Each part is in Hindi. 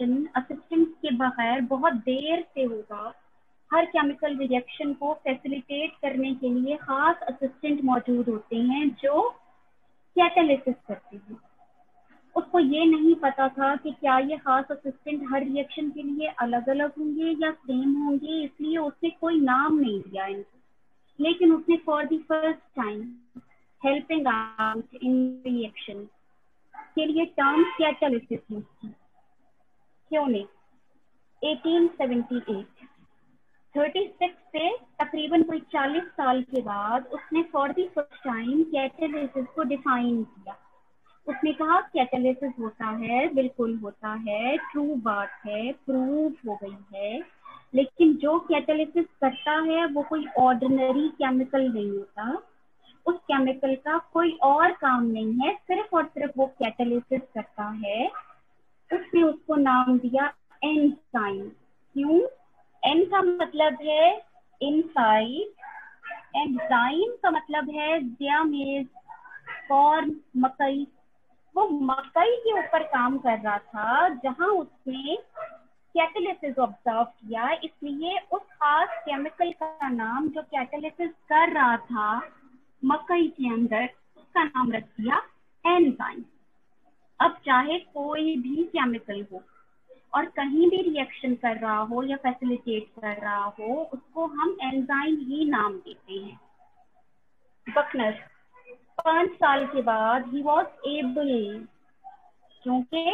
रिएक्शन असिस्टेंट के बगैर बहुत देर से होगा। हर केमिकल रिएक्शन को फैसिलिटेट करने के लिए खास असिस्टेंट मौजूद होते हैं जो कैटालिसिस करते हैं। उसको ये नहीं पता था कि क्या ये खास असिस्टेंट हर रिएक्शन के लिए अलग अलग होंगे या सेम होंगे, इसलिए उसने कोई नाम नहीं दिया इनको। लेकिन उसने for the first time helping out in reaction के लिए टर्म कैटालिसिस यूज की। क्यों नहीं? 1878 36 से तकरीबन कोई 40 साल के बाद उसने for the first time catalysis को डिफाइन किया। उसने कहा कैटालिसिस होता है, बिल्कुल होता है, ट्रू बात है, प्रूफ हो गई है, लेकिन जो कैटालिसिस करता है वो कोई ऑर्डिनरी केमिकल नहीं होता। उस केमिकल का कोई और काम नहीं है, सिर्फ और सिर्फ वो कैटालिसिस करता है। उसने उसको नाम दिया एंजाइम। क्यों? एन का मतलब है इनसाइड, एंजाइम का मतलब है दियामेज, कॉर्न, मकई। वो मकई के ऊपर काम कर रहा था जहां उसने कैटालिसिस ऑब्जर्व किया, इसलिए उस खास केमिकल का नाम जो कैटालिसिस कर रहा था मकई के अंदर, उसका नाम रख दिया एंजाइम। अब चाहे कोई भी केमिकल हो और कहीं भी रिएक्शन कर रहा हो या फैसिलिटेट कर रहा हो, उसको हम एंजाइम ही नाम देते हैं। बकनर 5 साल के बाद ही वॉज एबल, क्योंकि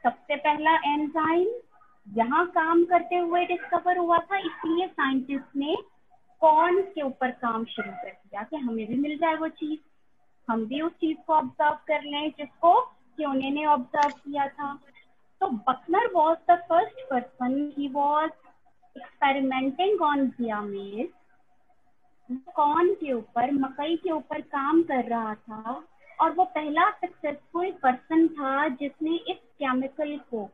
सबसे पहला एंजाइम यहाँ काम करते हुए डिस्कवर हुआ था, इसलिए साइंटिस्ट ने कॉर्न के ऊपर काम शुरू कर दिया कि हमें भी मिल जाए वो चीज, हम भी उस चीज को ऑब्जर्व कर लें जिसको क्योने ने ऑब्जर्व किया था। तो Buckner was the first person, he was experimenting on Zea mays, corn के ऊपर, मकई के ऊपर काम कर रहा था, और वो पहला सक्सेसफुल पर्सन था जिसने इस केमिकल को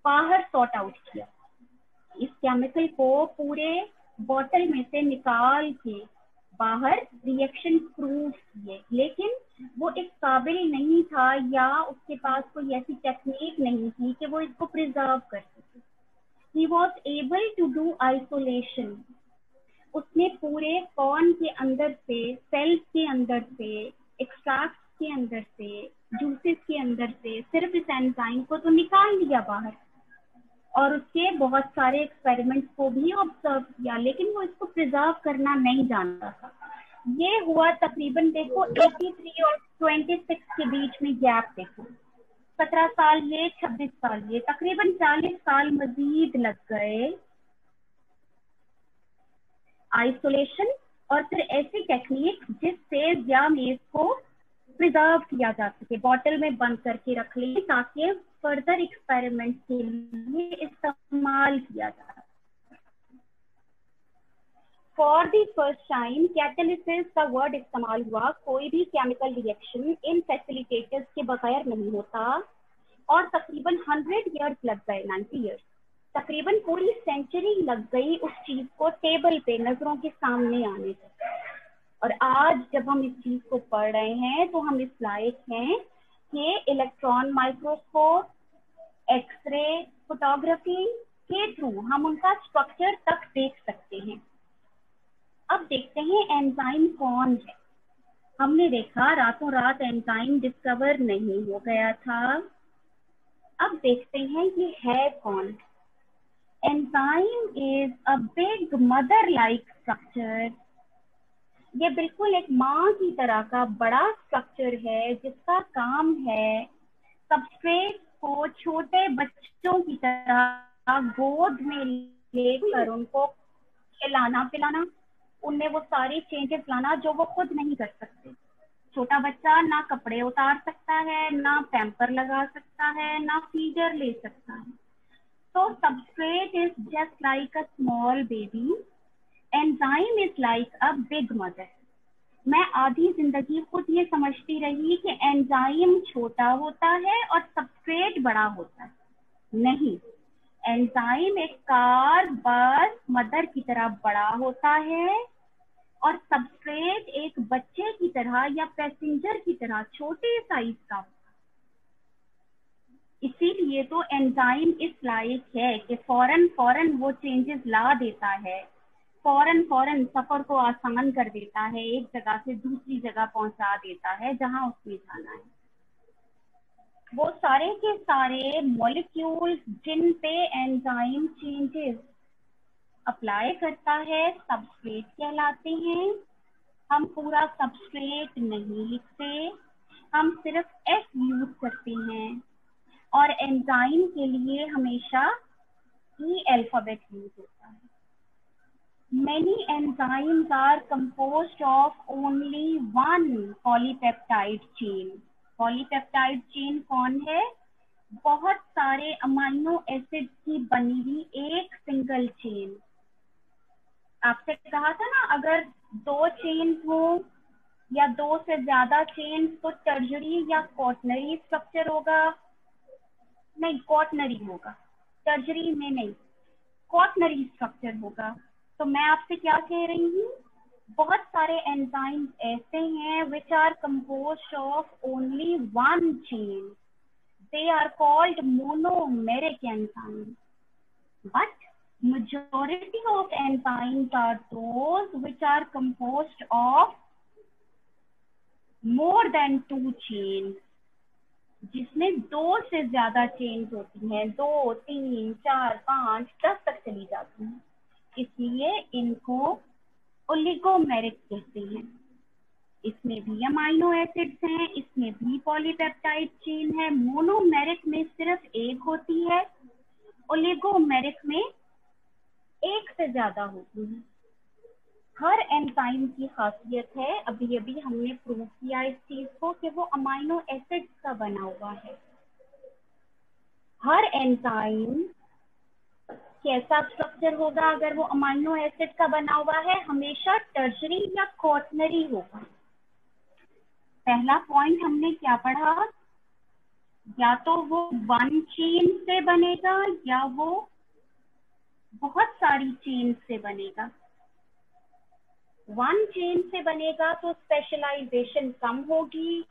बाहर सॉर्ट आउट किया। इस केमिकल को पूरे बॉटल में से निकाल के बाहर रिएक्शन प्रूफ किए, लेकिन वो एक काबिल नहीं था या उसके पास कोई ऐसी टेक्निक नहीं थी कि वो इसको प्रिजर्व कर सके। He was able to do isolation. उसने पूरे कॉर्न के अंदर से, सेल्स के अंदर से, एक्सट्रैक्ट के अंदर से, जूसेस के अंदर से सिर्फ इस एंजाइम को तो निकाल लिया बाहर, और उसके बहुत सारे एक्सपेरिमेंट्स को भी ऑब्जर्व किया, लेकिन वो इसको प्रिजर्व करना नहीं जानता था। ये हुआ तकरीबन, देखो 83 और 26 के बीच में गैप देखो, 17 साल ये, 26 साल ये, तकरीबन 40 साल मजीद लग गए आइसोलेशन और फिर ऐसी टेक्निक जिससे दियामेज को प्रिजर्व किया जा सके, बॉटल में बंद करके रख ले ताकि फर्दर एक्सपेरिमेंट के लिए इस्तेमाल किया जा सके। For the first time catalysis का वर्ड इस्तेमाल हुआ। कोई भी केमिकल रिएक्शन इन फैसिलिटेटर्स के बगैर नहीं होता, और तकरीबन 100 इयर्स लग गए, 90 इयर्स, तकरीबन पूरी सेंचुरी लग गई उस चीज को टेबल पे नजरों के सामने आने तक। और आज जब हम इस चीज को पढ़ रहे हैं तो हम इस लायक हैं कि इलेक्ट्रॉन माइक्रोस्कोप, एक्सरे, फोटोग्राफी के थ्रू हम उनका स्ट्रक्चर तक देख सकते हैं। अब देखते हैं एंजाइम कौन है। हमने देखा रातों रात एंजाइम डिस्कवर नहीं हो गया था। अब देखते हैं ये है कौन। Enzyme is a big mother like structure. ये बिल्कुल एक माँ की तरह का बड़ा स्ट्रक्चर है जिसका काम है सबस्ट्रेट को छोटे बच्चों की तरह गोद में लेकर उनको खिलाना पिलाना, उनमें वो सारी चेंजेस लाना जो वो खुद नहीं कर सकते। छोटा बच्चा ना कपड़े उतार सकता है, ना पैम्पर लगा सकता है, ना फीडर ले सकता है। तो substrate is just like a small baby, enzyme is like a big mother. मैं आधी जिंदगी खुद ये समझती रही कि एंजाइम छोटा होता है और सबस्ट्रेट बड़ा होता है। नहीं, एंजाइम एक कार, बस, मदर की तरह बड़ा होता है और सबस्ट्रेट एक बच्चे की तरह या पैसेंजर की तरह छोटे साइज का होता है। इसीलिए तो एंजाइम इस लायक है कि फौरन फौरन वो चेंजेस ला देता है, फौरन फौरन सफर को आसान कर देता है, एक जगह से दूसरी जगह पहुंचा देता है जहां उसमें जाना है। वो सारे के सारे मॉलिक्यूल्स जिन पे एंजाइम चेंजेस अप्लाई करता है सबस्ट्रेट कहलाते हैं। हम पूरा सबस्ट्रेट नहीं लिखते, हम सिर्फ एस यूज करते हैं, और एंजाइम के लिए हमेशा ई अल्फाबेट यूज होता है। Many enzymes are composed of only one polypeptide chain. Polypeptide chain कौन है? बहुत सारे अमाइनो एसिड की बनी हुई एक सिंगल चेन। आपसे कहा था ना, अगर दो चेन हो या दो से ज्यादा चेन तो टर्जरी या क्वाटनरी स्ट्रक्चर होगा। नहीं, क्वाटनरी होगा, टर्जरी में नहीं, क्वाटनरी स्ट्रक्चर होगा। तो मैं आपसे क्या कह रही हूँ, बहुत सारे एंजाइम्स ऐसे हैं which are composed of only one chain. They are called monomeric enzymes. But majority of enzymes are those which are composed of more than two chains. जिसमें दो से ज्यादा चेन्स होती हैं, 2, 3, 4, 5, 10 तक चली जाती हैं, इसलिए इनको ओलिगोमेरिक कहते हैं। इसमें भी अमाइनो एसिड्स हैं, इसमें भी पॉलीपेप्टाइड चेन है। मोनोमेरिक में सिर्फ एक होती है, ओलिगोमेरिक में एक से ज्यादा होती है। हर एंजाइम की खासियत है, अभी अभी हमने प्रूव किया इस चीज को, कि वो अमाइनो एसिड्स का बना हुआ है। हर एंजाइम कैसा स्ट्रक्चर होगा अगर वो अमाइनो एसिड का बना हुआ है? हमेशा टर्शरी या क्वाटनरी होगा। पहला पॉइंट हमने क्या पढ़ा? या तो वो वन चेन से बनेगा या वो बहुत सारी चेन से बनेगा। वन चेन से बनेगा तो स्पेशलाइजेशन कम होगी,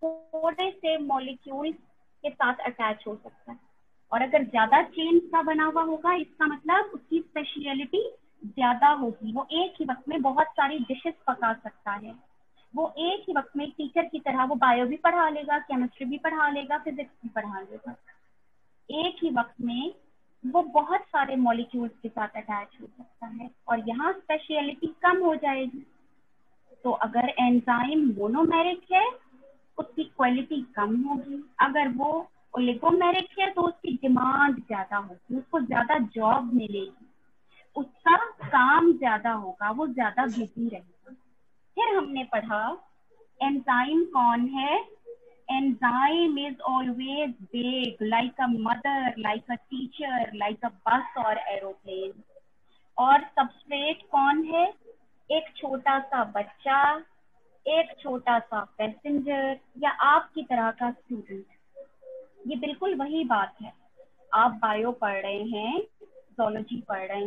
थोड़े से मॉलिक्यूल के साथ अटैच हो सकता है। और अगर ज्यादा चेन का बना हुआ होगा, इसका मतलब उसकी स्पेशलिटी ज्यादा होगी। वो एक ही वक्त में बहुत सारी डिशेस पका सकता है। वो एक ही वक्त में टीचर की तरह वो बायो भी पढ़ा लेगा, केमिस्ट्री भी पढ़ा लेगा, फिजिक्स भी पढ़ा लेगा। एक ही वक्त में वो बहुत सारे मॉलिक्यूल्स के साथ अटैच हो सकता है, और यहाँ स्पेशलिटी कम हो जाएगी। तो अगर एंजाइम मोनोमेरिक है, उसकी क्वालिटी कम होगी। अगर वो ओलिगोमेरिक है तो उसकी डिमांड ज्यादा होगी, उसको ज्यादा जॉब मिलेगी, उसका काम ज्यादा होगा, वो ज्यादा बिजी रहेगा। फिर हमने पढ़ा एंजाइम कौन है? Enzyme is always big, like a mother, like a teacher, like अ बस और एरोप्लेन। और सबस्ट्रेट कौन है? एक छोटा सा बच्चा, एक छोटा सा पैसेंजर, या आपकी तरह का स्टूडेंट। ये बिल्कुल वही बात है। आप बायो पढ़ रहे हैं, जोलॉजी पढ़ रहे हैं,